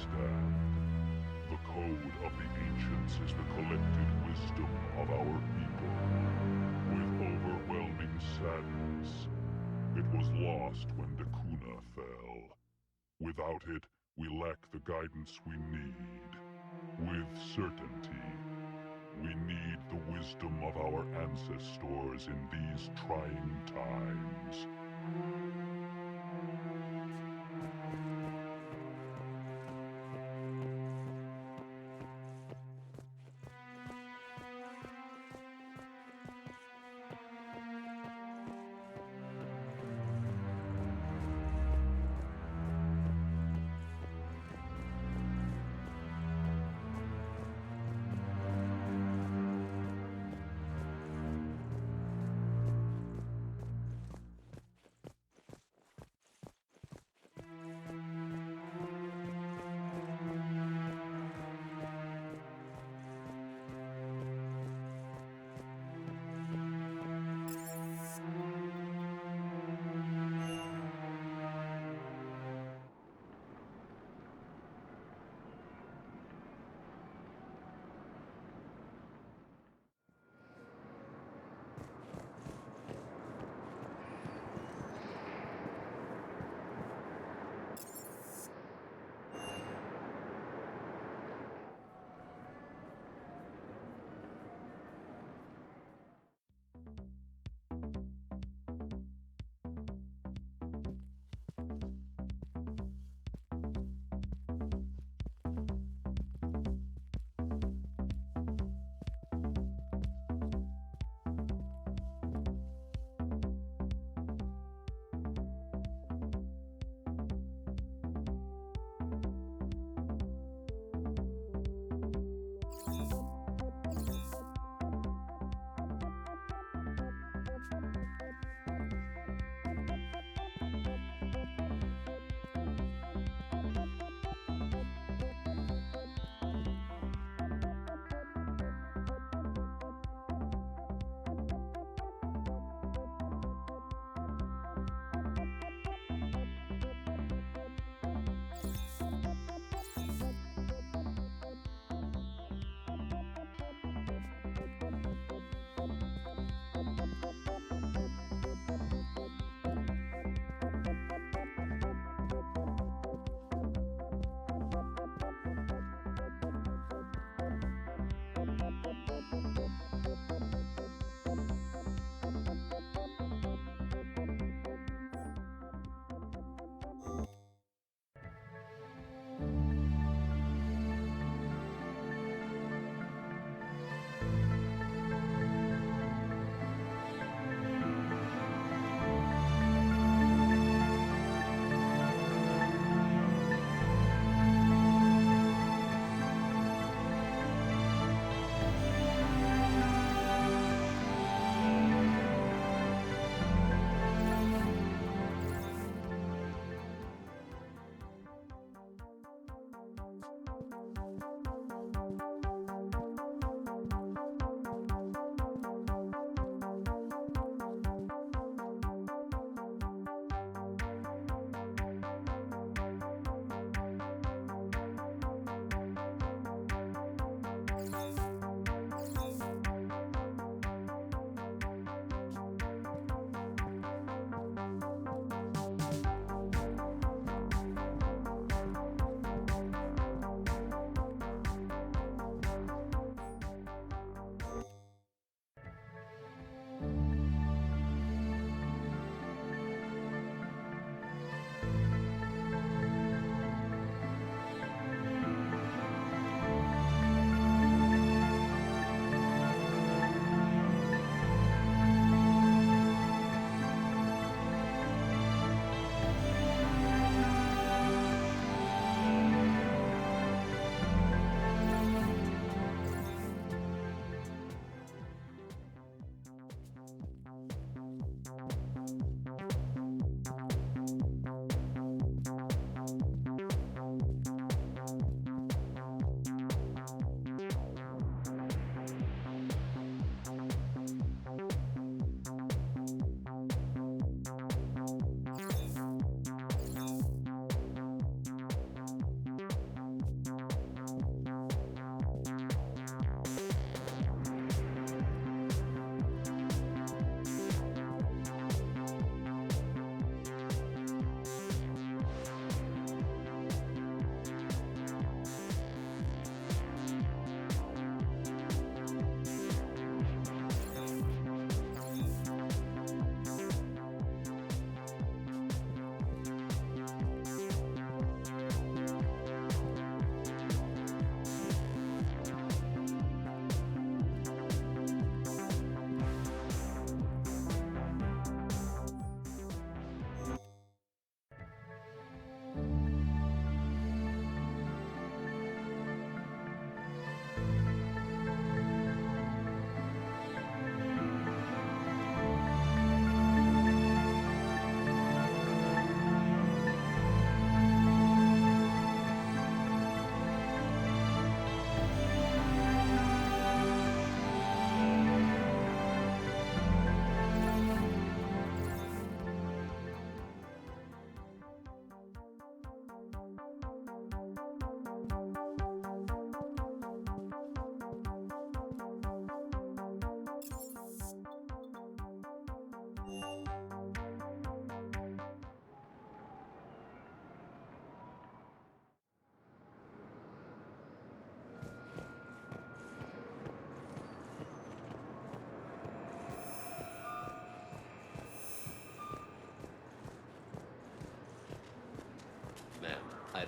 understand. The code of the ancients is the collected wisdom of our people. With overwhelming sadness, it was lost when Dakuna fell. Without it, we lack the guidance we need. With certainty, we need the wisdom of our ancestors in these trying times.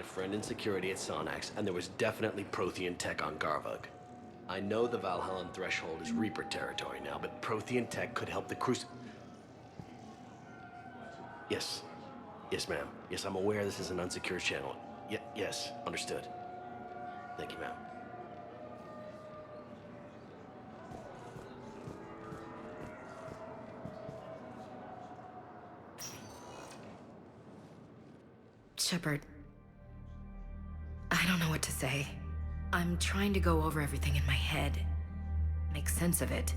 a friend in security at Sonax, and there was definitely Prothean tech on Garvug. I know the Valhallan threshold is Reaper territory now, but Prothean tech could help the Yes. Yes, ma'am. Yes, I'm aware this is an unsecured channel. Yes, understood. Thank you, ma'am. Shepard, I don't know what to say. I'm trying to go over everything in my head, make sense of it.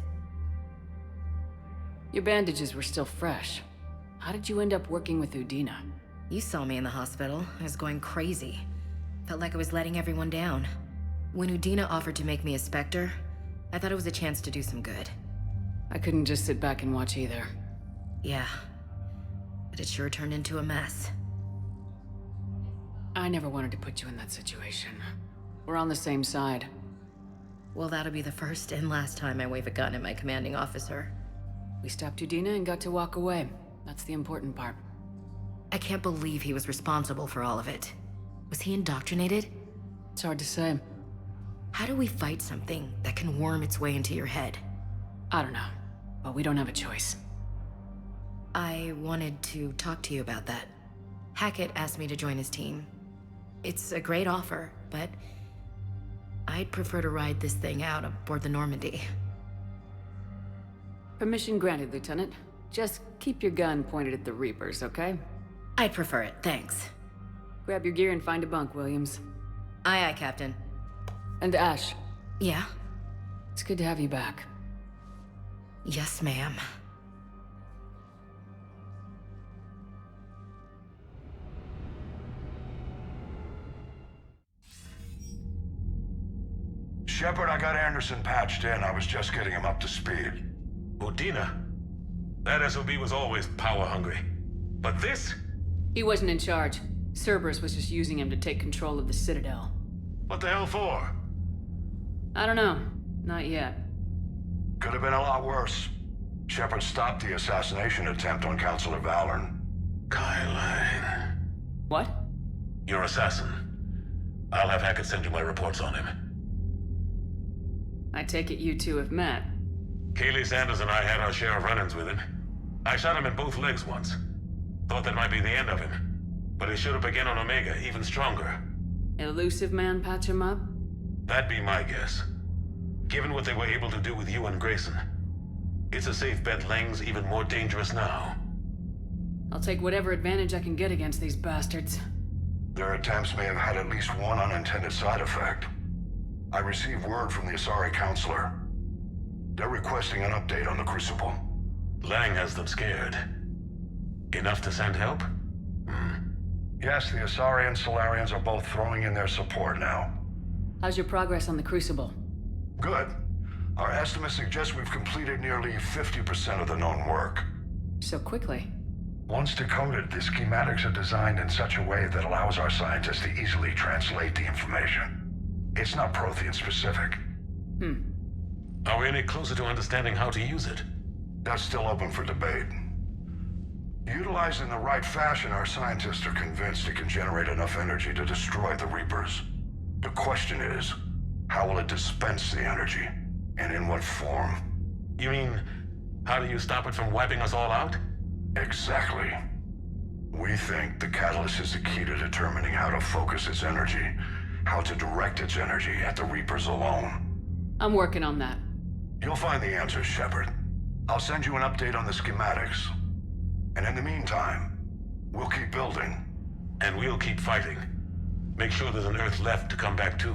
Your bandages were still fresh. How did you end up working with Udina? You saw me in the hospital. I was going crazy. Felt like I was letting everyone down. When Udina offered to make me a Spectre, I thought it was a chance to do some good. I couldn't just sit back and watch either. Yeah, but it sure turned into a mess. I never wanted to put you in that situation. We're on the same side. Well, that'll be the first and last time I wave a gun at my commanding officer. We stopped Udina and got to walk away. That's the important part. I can't believe he was responsible for all of it. Was he indoctrinated? It's hard to say. How do we fight something that can worm its way into your head? I don't know, but we don't have a choice. I wanted to talk to you about that. Hackett asked me to join his team. It's a great offer, but I'd prefer to ride this thing out aboard the Normandy. Permission granted, Lieutenant. Just keep your gun pointed at the Reapers, okay? I'd prefer it, thanks. Grab your gear and find a bunk, Williams. Aye, aye, Captain. And Ash, Yeah? it's good to have you back. Yes, ma'am. Shepard, I got Anderson patched in. I was just getting him up to speed. Udina? That SOB was always power-hungry. But this? He wasn't in charge. Cerberus was just using him to take control of the Citadel. What the hell for? I don't know. Not yet. Could have been a lot worse. Shepard stopped the assassination attempt on Councilor Valorn. Kyline. What? Your assassin. I'll have Hackett send you my reports on him. I take it you two have met. Kaylee Sanders and I had our share of run-ins with him. I shot him in both legs once. Thought that might be the end of him. But he showed up again on Omega, even stronger. Elusive man patch him up? That'd be my guess. Given what they were able to do with you and Grayson. It's a safe bet Lang's even more dangerous now. I'll take whatever advantage I can get against these bastards. Their attempts may have had at least one unintended side effect. I received word from the Asari Counselor. They're requesting an update on the Crucible. Lang has them scared. Enough to send help? Yes, the Asari and Solarians are both throwing in their support now. How's your progress on the Crucible? Good. Our estimates suggest we've completed nearly 50% of the known work. So quickly. Once decoded, the schematics are designed in such a way that allows our scientists to easily translate the information. It's not Prothean specific. Are we any closer to understanding how to use it? That's still open for debate. Utilized in the right fashion, our scientists are convinced it can generate enough energy to destroy the Reapers. The question is, how will it dispense the energy? And in what form? You mean, how do you stop it from wiping us all out? Exactly. We think the catalyst is the key to determining how to focus its energy, how to direct its energy at the Reapers alone. I'm working on that. You'll find the answers, Shepard. I'll send you an update on the schematics. And in the meantime, we'll keep building. And we'll keep fighting. Make sure there's an Earth left to come back to.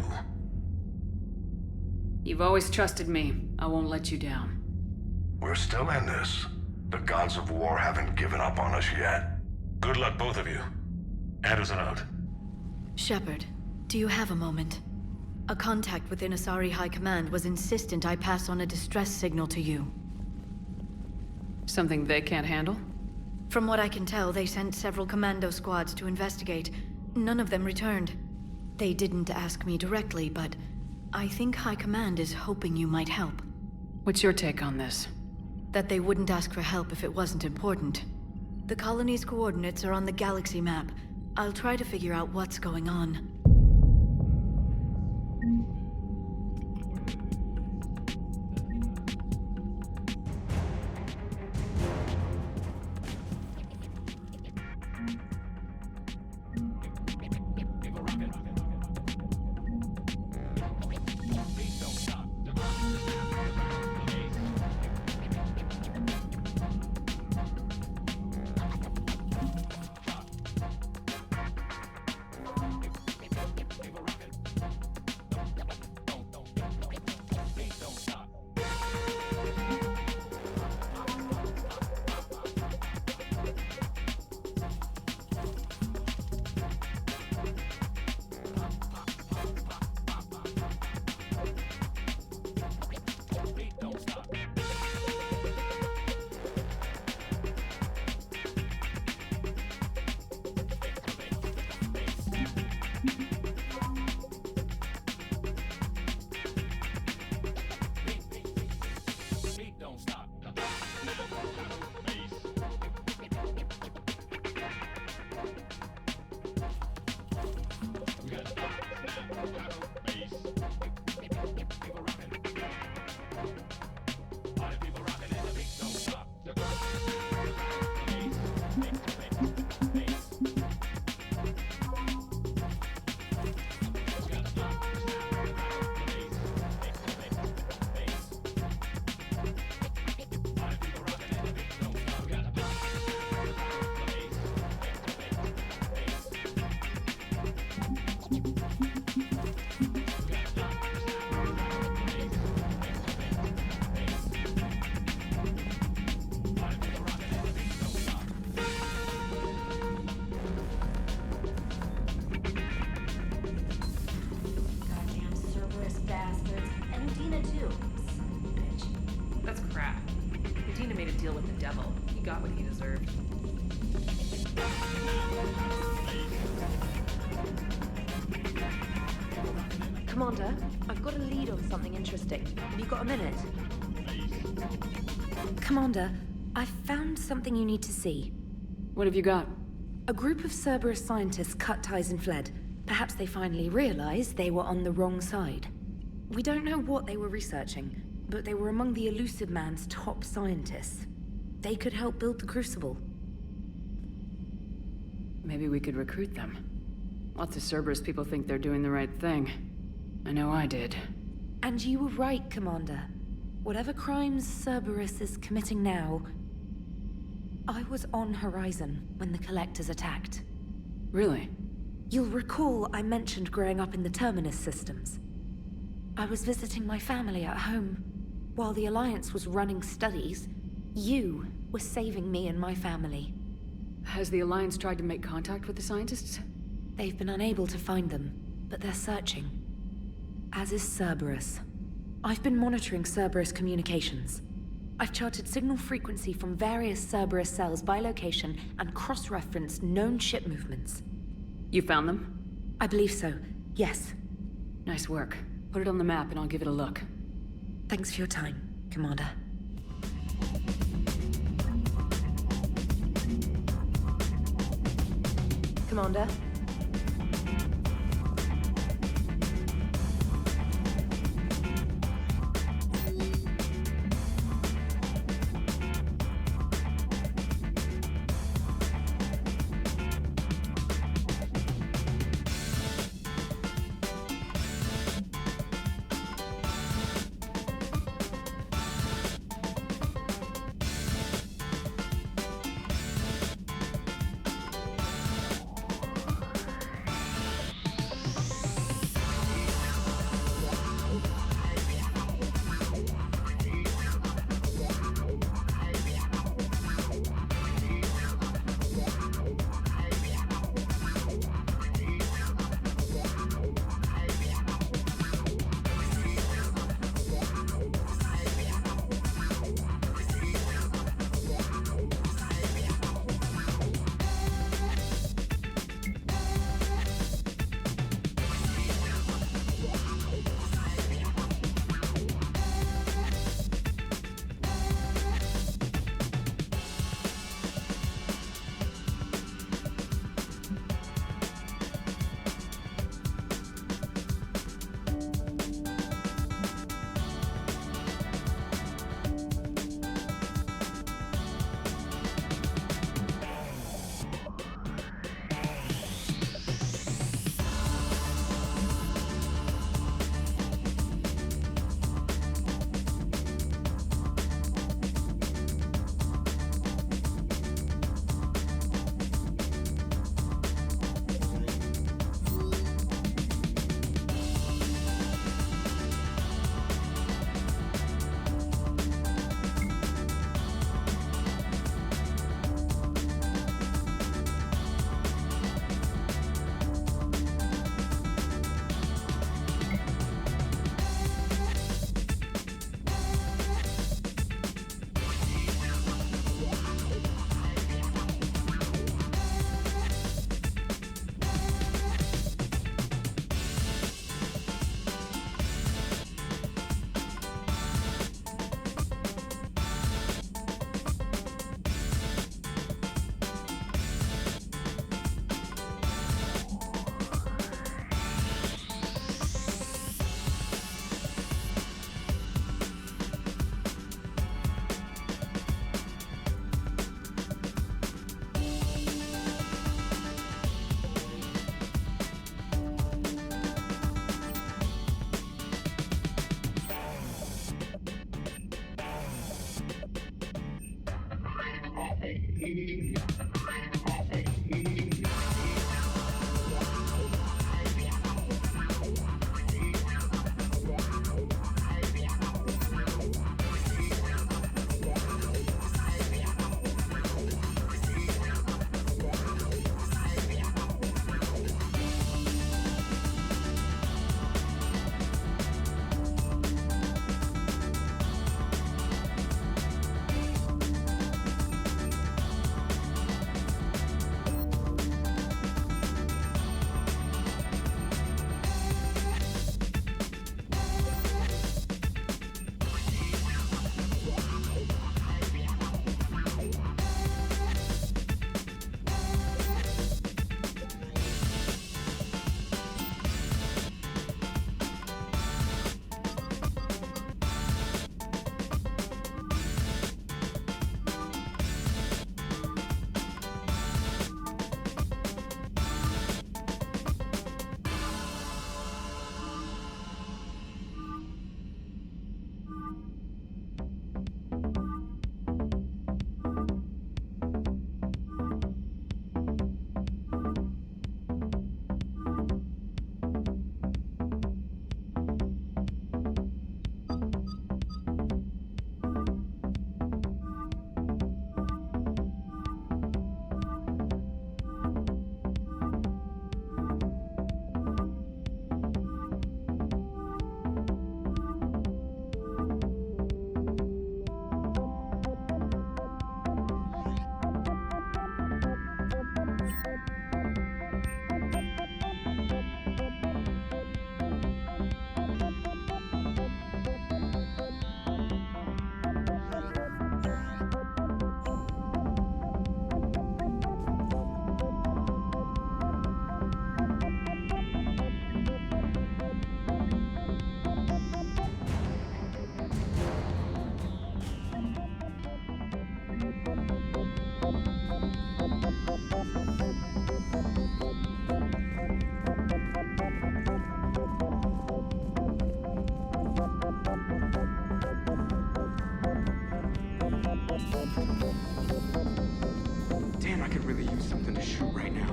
You've always trusted me. I won't let you down. We're still in this. The gods of war haven't given up on us yet. Good luck, both of you. Anderson out. Shepard, do you have a moment? A contact within Asari High Command was insistent I pass on a distress signal to you. Something they can't handle? From what I can tell, they sent several commando squads to investigate. None of them returned. They didn't ask me directly, but I think High Command is hoping you might help. What's your take on this? That they wouldn't ask for help if it wasn't important. The colony's coordinates are on the galaxy map. I'll try to figure out what's going on. That's crap. Medina made a deal with the devil. He got what he deserved. Commander, I've got a lead on something interesting. Have you got a minute? Commander, I've found something you need to see. What have you got? A group of Cerberus scientists cut ties and fled. Perhaps they finally realized they were on the wrong side. We don't know what they were researching, but they were among the Elusive Man's top scientists. They could help build the Crucible. Maybe we could recruit them. Lots of Cerberus people think they're doing the right thing. I know I did. And you were right, Commander. Whatever crimes Cerberus is committing now... I was on Horizon when the Collectors attacked. Really? You'll recall I mentioned growing up in the Terminus systems. I was visiting my family at home. While the Alliance was running studies, you were saving me and my family. Has the Alliance tried to make contact with the scientists? They've been unable to find them, but they're searching. As is Cerberus. I've been monitoring Cerberus communications. I've charted signal frequency from various Cerberus cells by location and cross-referenced known ship movements. You found them? I believe so, yes. Nice work. Put it on the map and I'll give it a look. Thanks for your time, Commander. Commander? Damn, I could really use something to shoot right now.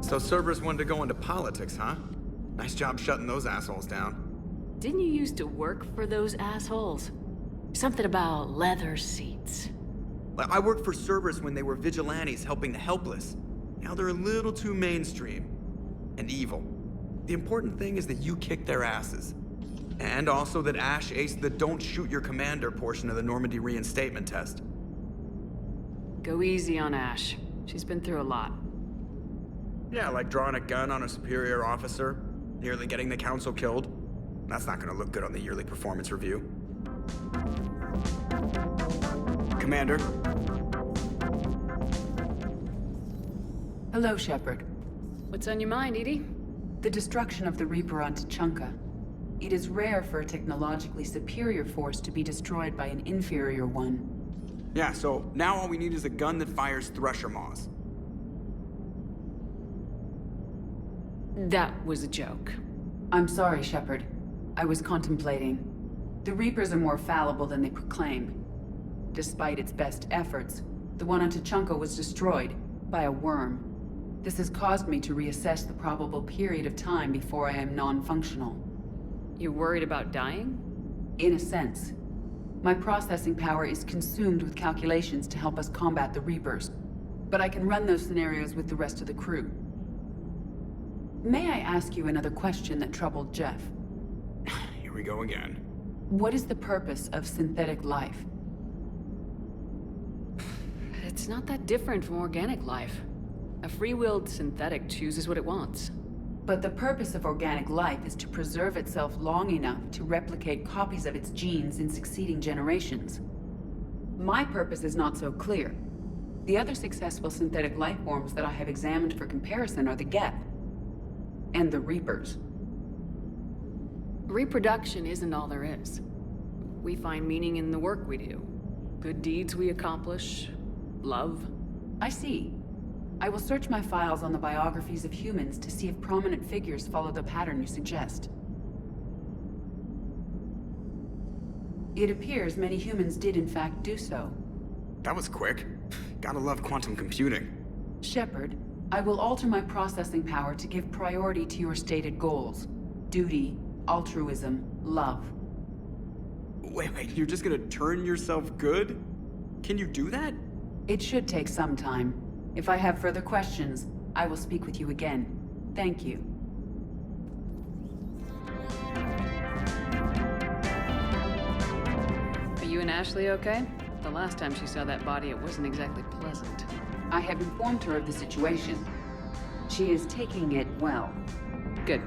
So Cerberus wanted to go into politics, huh? Nice job shutting those assholes down. Didn't you used to work for those assholes? Something about leather seats. I worked for Cerberus when they were vigilantes helping the helpless. Now they're a little too mainstream. And evil. The important thing is that you kick their asses. And also that Ash aced the don't shoot your commander portion of the Normandy reinstatement test. Go easy on Ash. She's been through a lot. Yeah, like drawing a gun on a superior officer, nearly getting the council killed. That's not gonna look good on the yearly performance review. Commander. Hello, Shepard. What's on your mind, Edie? The destruction of the Reaper on Tuchanka. It is rare for a technologically superior force to be destroyed by an inferior one. Yeah, so now all we need is a gun that fires Thresher Maws. That was a joke. I'm sorry, Shepard. I was contemplating. The Reapers are more fallible than they proclaim. Despite its best efforts, the one on Tuchanka was destroyed by a worm. This has caused me to reassess the probable period of time before I am non-functional. You're worried about dying? In a sense. My processing power is consumed with calculations to help us combat the Reapers, but I can run those scenarios with the rest of the crew. May I ask you another question that troubled Jeff? Here we go again. What is the purpose of synthetic life? It's not that different from organic life. A free-willed synthetic chooses what it wants. But the purpose of organic life is to preserve itself long enough to replicate copies of its genes in succeeding generations. My purpose is not so clear. The other successful synthetic life forms that I have examined for comparison are the Geth and the Reapers. Reproduction isn't all there is. We find meaning in the work we do. Good deeds we accomplish. Love. I see. I will search my files on the biographies of humans to see if prominent figures follow the pattern you suggest. It appears many humans did in fact do so. That was quick. Gotta love quantum computing. Shepard, I will alter my processing power to give priority to your stated goals. Duty, altruism, love. Wait, you're just gonna turn yourself good? Can you do that? It should take some time. If I have further questions, I will speak with you again. Thank you. Are you and Ashley okay? The last time she saw that body, it wasn't exactly pleasant. I have informed her of the situation. She is taking it well. Good.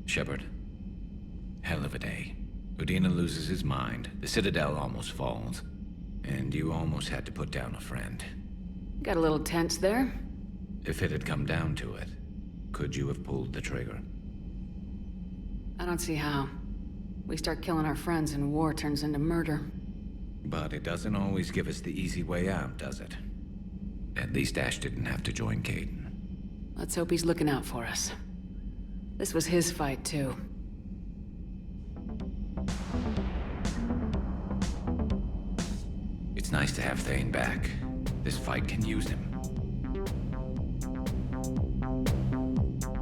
Shepard. Hell of a day. Udina loses his mind, the Citadel almost falls, and you almost had to put down a friend. Got a little tense there. If it had come down to it, could you have pulled the trigger? I don't see how. We start killing our friends and war turns into murder. But it doesn't always give us the easy way out, does it? At least Ash didn't have to join Caden. Let's hope he's looking out for us. This was his fight, too. It's nice to have Thane back. This fight can use him.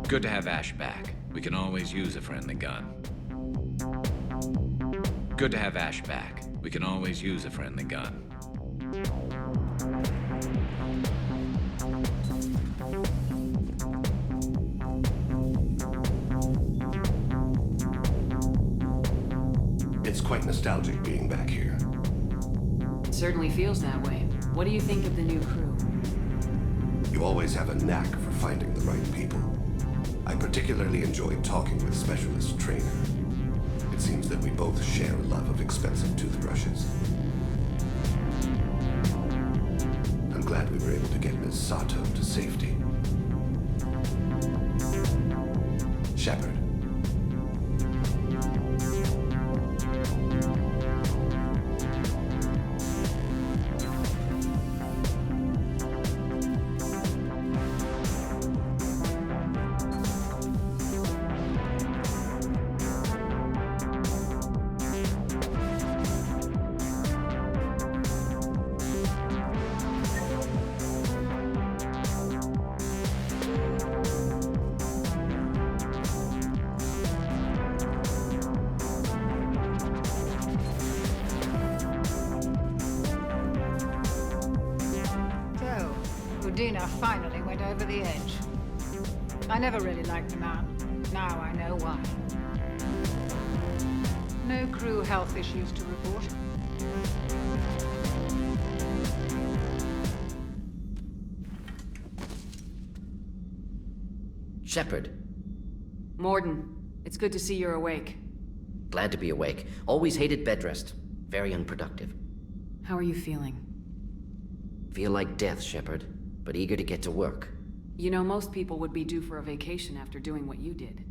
Good to have Ash back. We can always use a friendly gun. Good to have Ash back. We can always use a friendly gun. It's quite nostalgic being back here. It certainly feels that way. What do you think of the new crew? You always have a knack for finding the right people. I particularly enjoyed talking with Specialist Trainer. It seems that we both share a love of expensive toothbrushes. I'm glad we were able to get Ms. Sato to safety. Shepard. Udina finally went over the edge. I never really liked the man. Now I know why. No crew health issues to report. Shepard. Morden, it's good to see you're awake. Glad to be awake. Always hated bed rest. Very unproductive. How are you feeling? Feel like death, Shepard, but eager to get to work. You know, most people would be due for a vacation after doing what you did.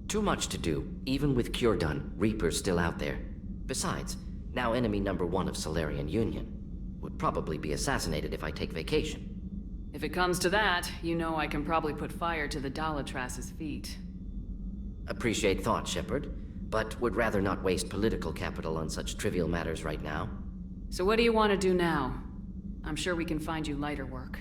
Too much to do. Even with cure done, Reaper's still out there. Besides, now enemy number 1 of Solarian Union. Would probably be assassinated if I take vacation. If it comes to that, you know I can probably put fire to the Dalatras's feet. Appreciate thought, Shepard, but would rather not waste political capital on such trivial matters right now. So what do you want to do now? I'm sure we can find you lighter work.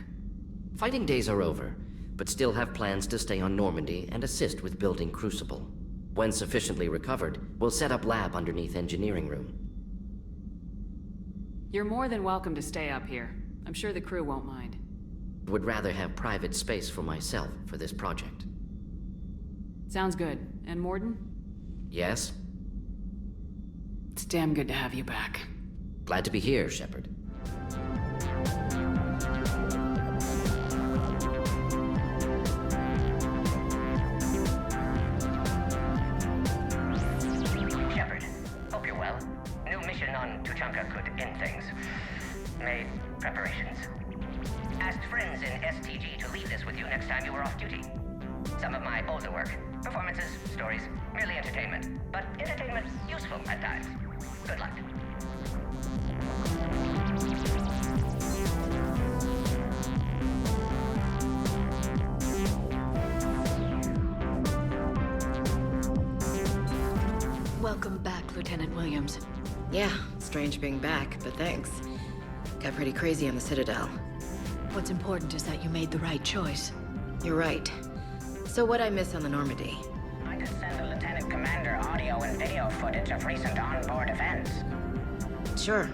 Fighting days are over, but still have plans to stay on Normandy and assist with building Crucible. When sufficiently recovered, we'll set up lab underneath engineering room. You're more than welcome to stay up here. I'm sure the crew won't mind. Would rather have private space for myself for this project. Sounds good. And Morden? Yes? It's damn good to have you back. Glad to be here, Shepard. commander could end things. Made preparations. Asked friends in STG to leave this with you next time you were off duty. Some of my older work. Performances, stories, merely entertainment. But entertainment useful at times. Good luck. Welcome back, Lieutenant Williams. Yeah, strange being back, but thanks. Got pretty crazy on the Citadel. What's important is that you made the right choice. You're right. So what'd I miss on the Normandy? I just sent the Lieutenant Commander audio and video footage of recent onboard events. Sure.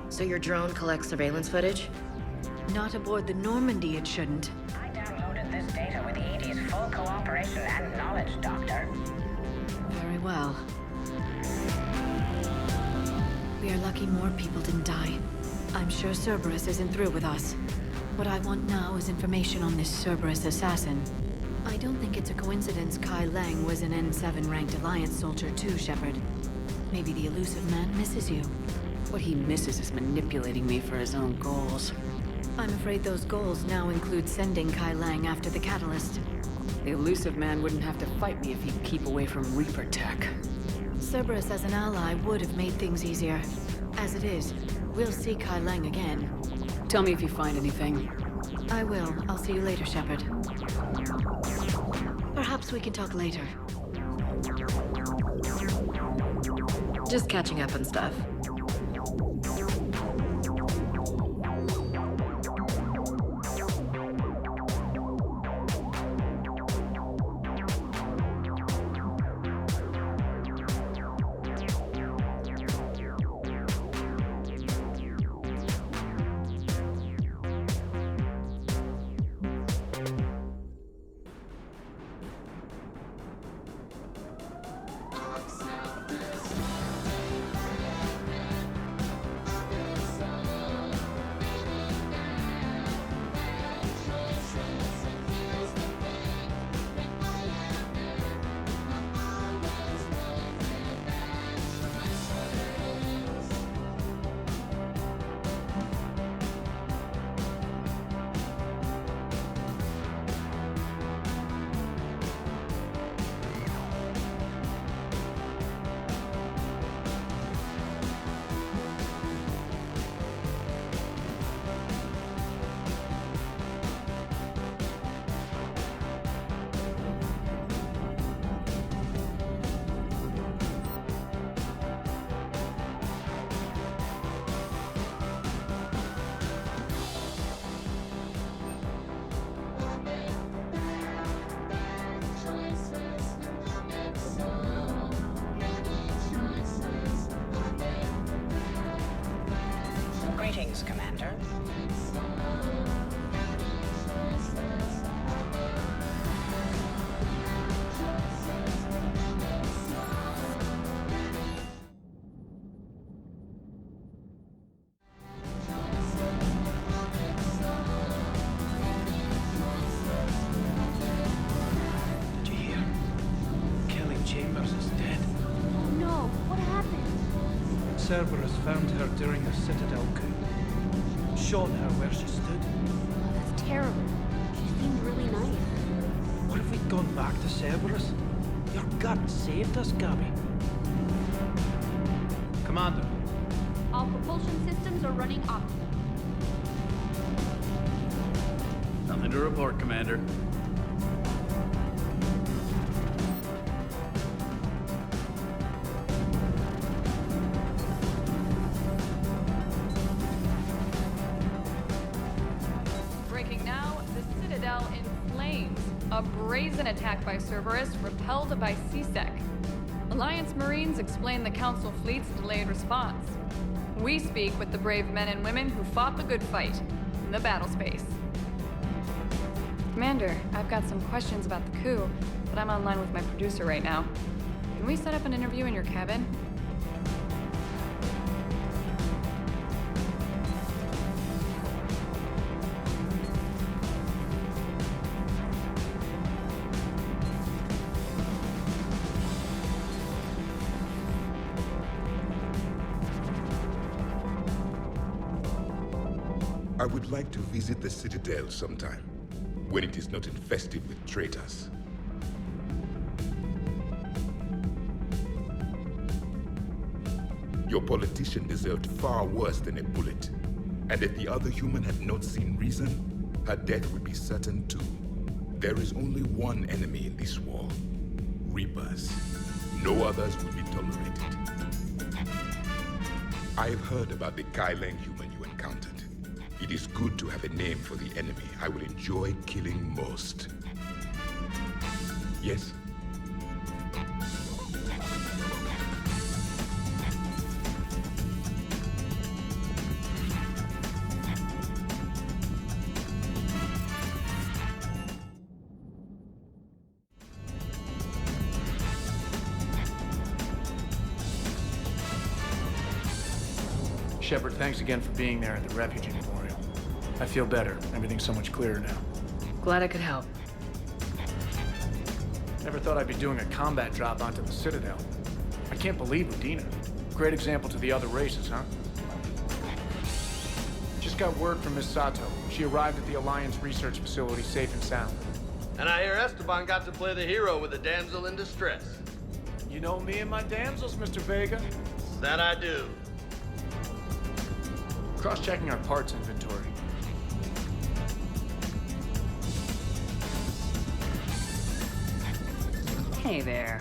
So your drone collects surveillance footage? Not aboard the Normandy, it shouldn't. I downloaded this data with the ED's full cooperation and knowledge, Doctor. Very well. We are lucky more people didn't die. I'm sure Cerberus isn't through with us. What I want now is information on this Cerberus assassin. I don't think it's a coincidence Kai Lang was an N7 ranked Alliance soldier too, Shepard. Maybe the elusive man misses you. What he misses is manipulating me for his own goals. I'm afraid those goals now include sending Kai Lang after the catalyst. The elusive man wouldn't have to fight me if he'd keep away from Reaper tech. Cerberus as an ally would have made things easier. As it is, we'll see Kai Lang again. Tell me if you find anything. I will. I'll see you later, Shepard. Perhaps we can talk later. Just catching up on stuff. Greetings, Commander. Did you hear? Kelly Chambers is dead. No, what happened? Cerberus found her during a Citadel coup. Shot her where she stood. That's terrible. She seemed really nice. What if we'd gone back to Cerberus? Your gut saved us, Gabby. Commander. All propulsion systems are running optimally. Nothing to report, Commander. Breaking now, the Citadel in flames. A brazen attack by Cerberus repelled by CSEC. Alliance Marines explain the Council fleet's delayed response. We speak with the brave men and women who fought the good fight in the battle space. Commander, I've got some questions about the coup, but I'm online with my producer right now. Can we set up an interview in your cabin? I would like to visit the Citadel sometime, when it is not infested with traitors. Your politician deserved far worse than a bullet. And if the other human had not seen reason, her death would be certain too. There is only one enemy in this war. Reapers. No others would be tolerated. I've heard about the Kai Leng human you encountered. It is good to have a name for the enemy I will enjoy killing most. Yes? Shepard, thanks again for being there at the Refugee Memorial. I feel better. Everything's so much clearer now. Glad I could help. Never thought I'd be doing a combat drop onto the Citadel. I can't believe Udina. Great example to the other races, huh? Just got word from Miss Sato. She arrived at the Alliance research facility safe and sound. And I hear Esteban got to play the hero with a damsel in distress. You know me and my damsels, Mr. Vega. That I do. Cross-checking our parts inventory. Hey there.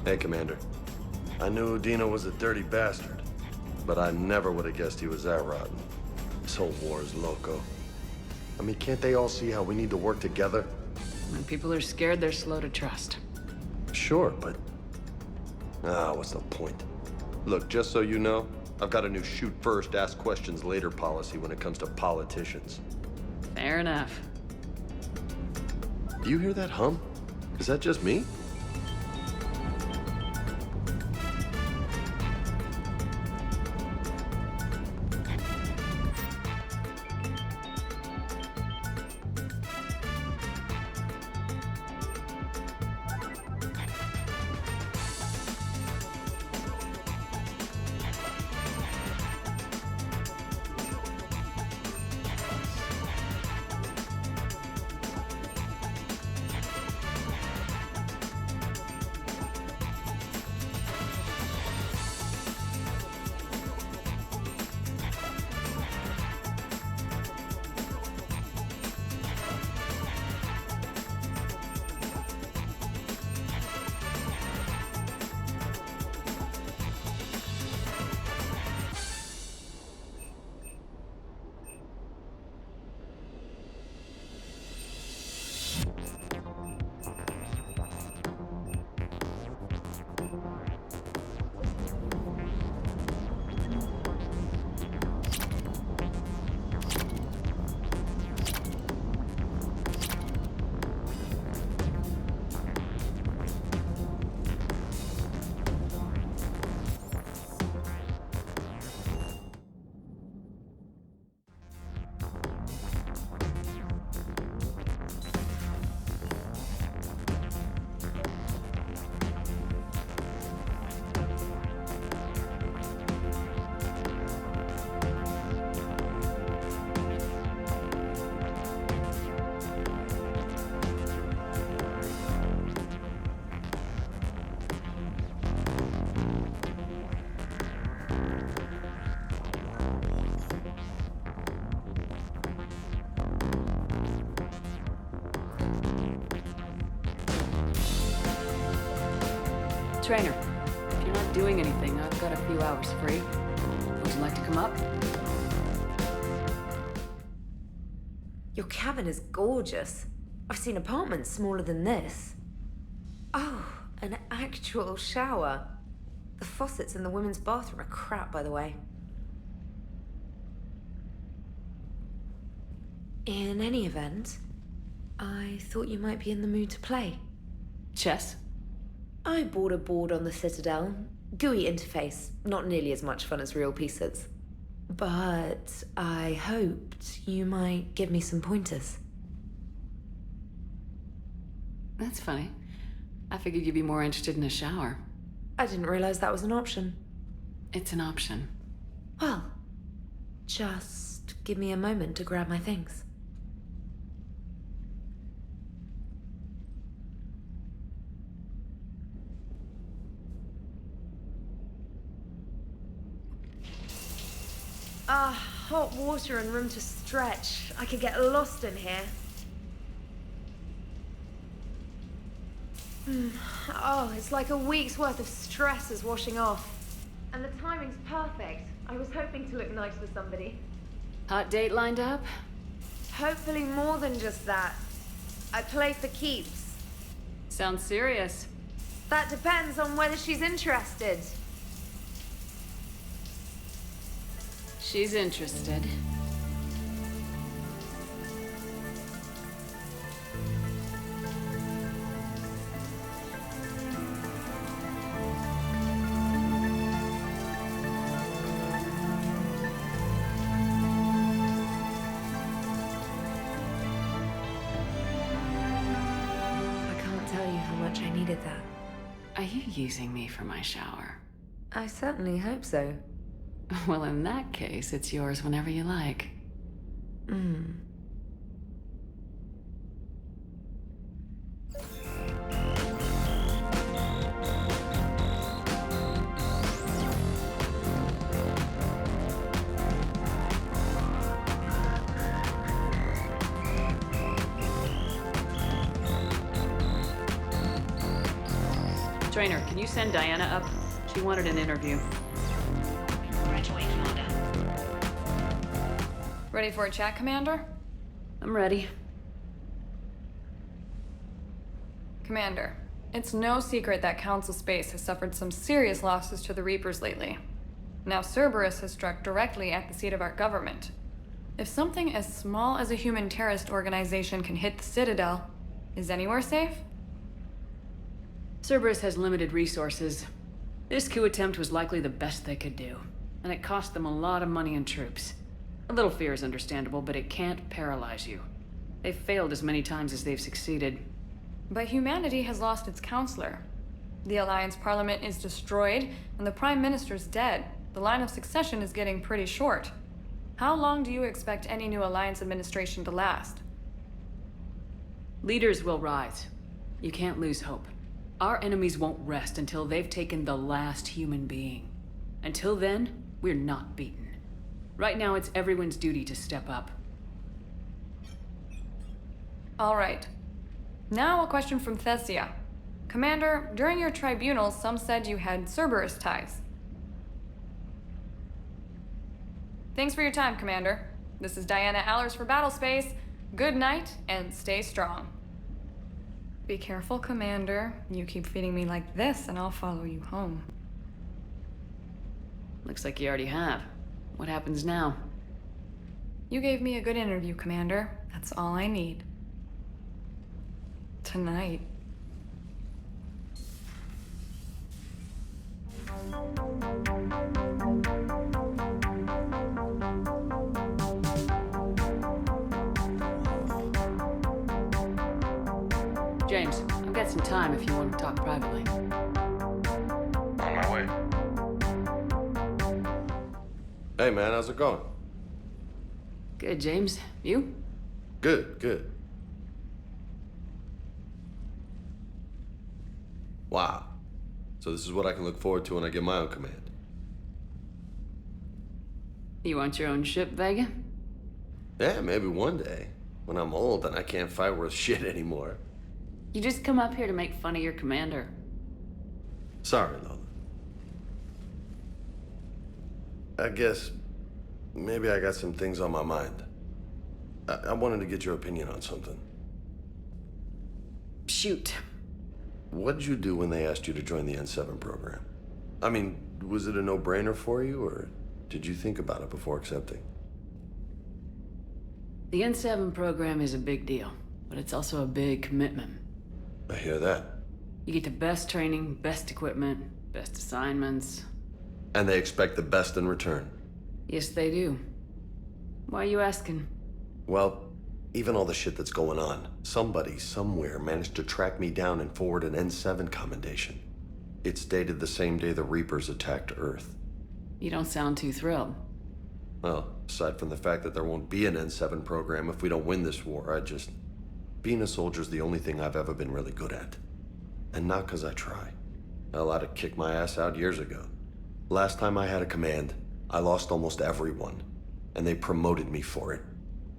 Hey, Commander. I knew Udina was a dirty bastard, but I never would have guessed he was that rotten. This whole war is loco. I mean, can't they all see how we need to work together? When people are scared, they're slow to trust. Sure, but... what's the point? Look, just so you know, I've got a new shoot first, ask questions later policy when it comes to politicians. Fair enough. Do you hear that hum? Is that just me? Trainer, if you're not doing anything, I've got a few hours free. Would you like to come up? Your cabin is gorgeous. I've seen apartments smaller than this. Oh, an actual shower. The faucets in the women's bathroom are crap, by the way. In any event, I thought you might be in the mood to play. Chess? I bought a board on the Citadel. GUI interface, not nearly as much fun as real pieces. But I hoped you might give me some pointers. That's funny. I figured you'd be more interested in a shower. I didn't realize that was an option. It's an option. Well, just give me a moment to grab my things. Hot water and room to stretch. I could get lost in here. Oh, it's like a week's worth of stress is washing off. And the timing's perfect. I was hoping to look nice for somebody. Hot date lined up? Hopefully more than just that. I play for keeps. Sounds serious. That depends on whether she's interested. She's interested. I needed that. Are you using me for my shower? I certainly hope so. Well, in that case, it's yours whenever you like. Trainer, can you send Diana up? She wanted an interview. Right away, Commander. Ready for a chat, Commander? I'm ready. Commander, it's no secret that Council Space has suffered some serious losses to the Reapers lately. Now Cerberus has struck directly at the seat of our government. If something as small as a human terrorist organization can hit the Citadel, is anywhere safe? Cerberus has limited resources. This coup attempt was likely the best they could do, and it cost them a lot of money and troops. A little fear is understandable, but it can't paralyze you. They've failed as many times as they've succeeded. But humanity has lost its counselor. The Alliance Parliament is destroyed, and the Prime Minister's dead. The line of succession is getting pretty short. How long do you expect any new Alliance administration to last? Leaders will rise. You can't lose hope. Our enemies won't rest until they've taken the last human being. Until then, we're not beaten. Right now, it's everyone's duty to step up. All right. Now a question from Thessia. Commander, during your tribunal, some said you had Cerberus ties. Thanks for your time, Commander. This is Diana Allers for Battlespace. Good night, and stay strong. Be careful, Commander. You keep feeding me like this, and I'll follow you home. Looks like you already have. What happens now? You gave me a good interview, Commander. That's all I need. Tonight. James, I've got some time if you want to talk privately. On my way. Hey, man, how's it going? Good, James. You? Good, good. Wow. So this is what I can look forward to when I get my own command. You want your own ship, Vega? Yeah, maybe one day. When I'm old and I can't fight worth shit anymore. You just come up here to make fun of your commander. Sorry, Lola. I guess maybe I got some things on my mind. I wanted to get your opinion on something. Shoot. What did you do when they asked you to join the N7 program? I mean, was it a no-brainer for you, or did you think about it before accepting? The N7 program is a big deal, but it's also a big commitment. I hear that. You get the best training, best equipment, best assignments. And they expect the best in return. Yes, they do. Why are you asking? Well, even all the shit that's going on, somebody somewhere managed to track me down and forward an N7 commendation. It's dated the same day the Reapers attacked Earth. You don't sound too thrilled. Well, aside from the fact that there won't be an N7 program if we don't win this war, being a soldier's the only thing I've ever been really good at. And not 'cause I try. Hell, I'd have kicked my ass out years ago. Last time I had a command, I lost almost everyone, and they promoted me for it.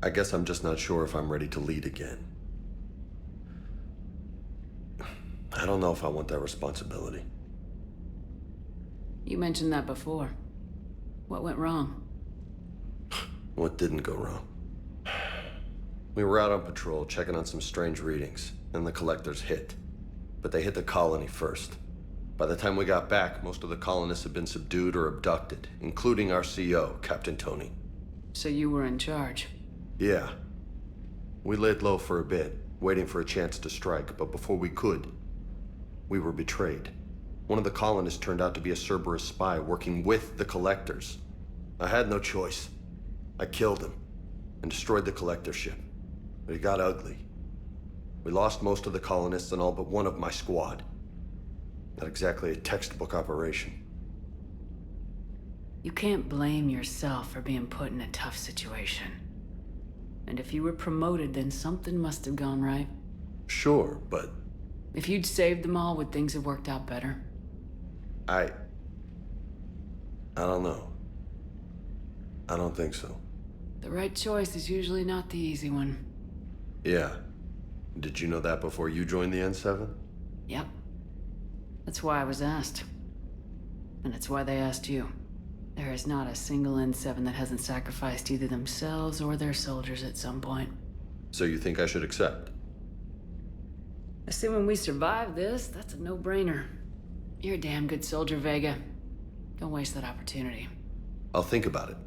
I guess I'm just not sure if I'm ready to lead again. I don't know if I want that responsibility. You mentioned that before. What went wrong? What didn't go wrong? We were out on patrol, checking on some strange readings, and the collectors hit. But they hit the colony first. By the time we got back, most of the colonists had been subdued or abducted, including our CO, Captain Tony. So you were in charge? Yeah. We laid low for a bit, waiting for a chance to strike, but before we could, we were betrayed. One of the colonists turned out to be a Cerberus spy working with the collectors. I had no choice. I killed him and destroyed the collector ship. But it got ugly. We lost most of the colonists and all but one of my squad. Not exactly a textbook operation. You can't blame yourself for being put in a tough situation. And if you were promoted, then something must have gone right. Sure, but... If you'd saved them all, would things have worked out better? I don't know. I don't think so. The right choice is usually not the easy one. Yeah. Did you know that before you joined the N7? Yep. That's why I was asked. And it's why they asked you. There is not a single N7 that hasn't sacrificed either themselves or their soldiers at some point. So you think I should accept? Assuming we survive this, that's a no-brainer. You're a damn good soldier, Vega. Don't waste that opportunity. I'll think about it.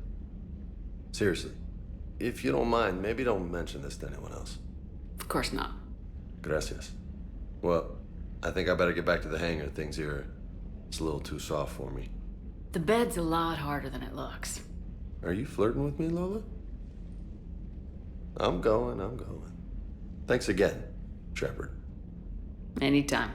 Seriously. If you don't mind, maybe don't mention this to anyone else. Of course not. Gracias. Well, I think I better get back to the hangar. Things here, it's a little too soft for me. The bed's a lot harder than it looks. Are you flirting with me, Lola? I'm going. Thanks again, Shepard. Anytime.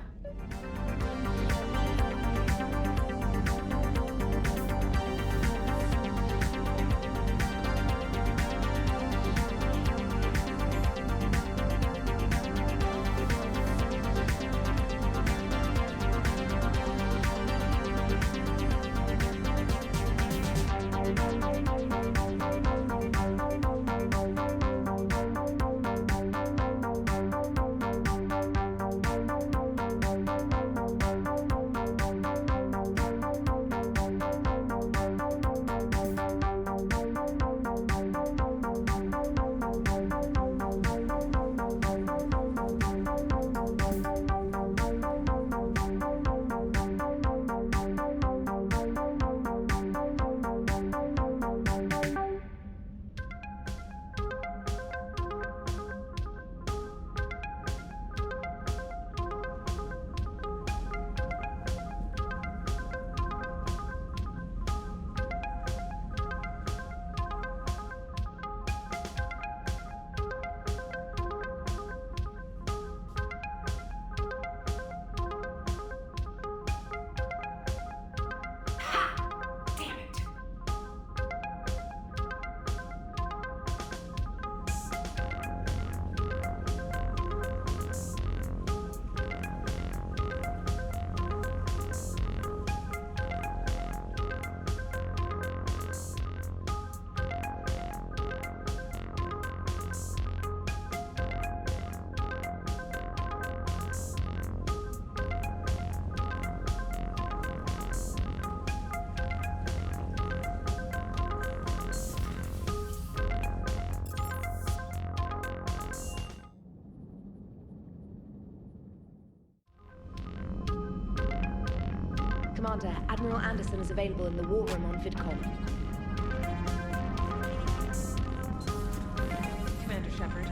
Commander, Admiral Anderson is available in the war room on VidCom. Commander Shepard.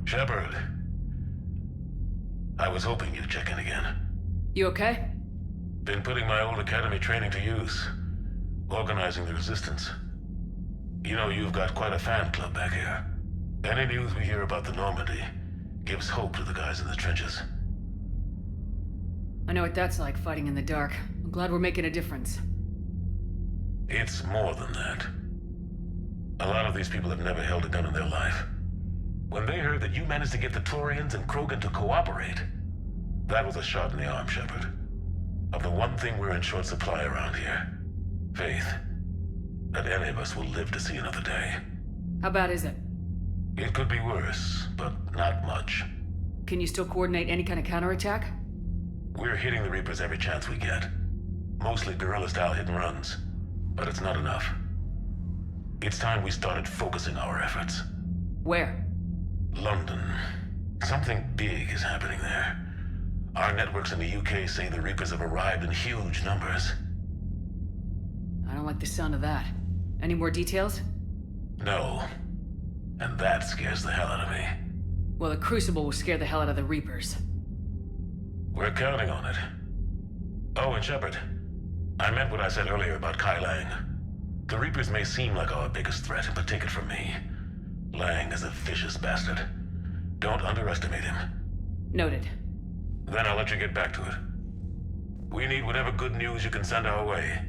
Shepard. I was hoping you'd check in again. You okay? Been putting my old academy training to use. Organizing the resistance. You know, you've got quite a fan club back here. Any news we hear about the Normandy gives hope to the guys in the trenches. I know what that's like, fighting in the dark. I'm glad we're making a difference. It's more than that. A lot of these people have never held a gun in their life. When they heard that you managed to get the Turians and Krogan to cooperate, that was a shot in the arm, Shepard. Of the one thing we're in short supply around here. Faith. That any of us will live to see another day. How bad is it? It could be worse, but not much. Can you still coordinate any kind of counterattack? We're hitting the Reapers every chance we get. Mostly guerrilla-style hit-and-runs. But it's not enough. It's time we started focusing our efforts. Where? London. Something big is happening there. Our networks in the UK say the Reapers have arrived in huge numbers. I don't like the sound of that. Any more details? No. And that scares the hell out of me. Well, the Crucible will scare the hell out of the Reapers. We're counting on it. Oh, and Shepard, I meant what I said earlier about Kai Lang. The Reapers may seem like our biggest threat, but take it from me. Lang is a vicious bastard. Don't underestimate him. Noted. Then I'll let you get back to it. We need whatever good news you can send our way.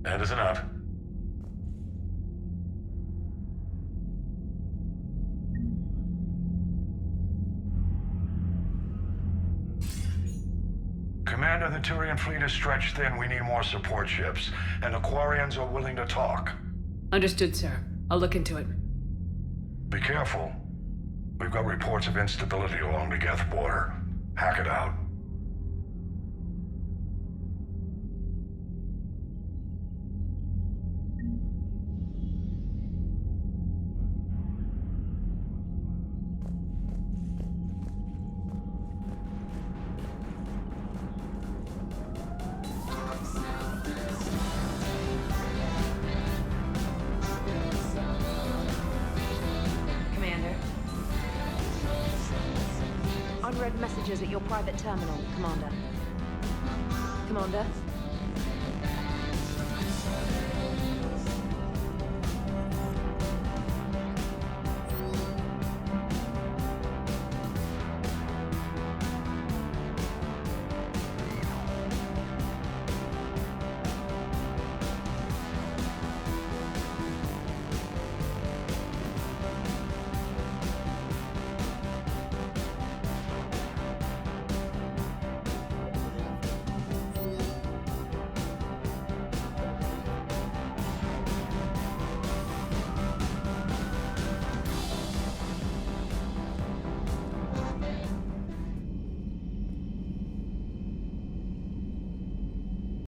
Anderson out. Commander, the Turian fleet is stretched thin. We need more support ships. And the Quarians are willing to talk. Understood, sir. I'll look into it. Be careful. We've got reports of instability along the Geth border. Hack it out. Unread messages at your private terminal, Commander. Commander?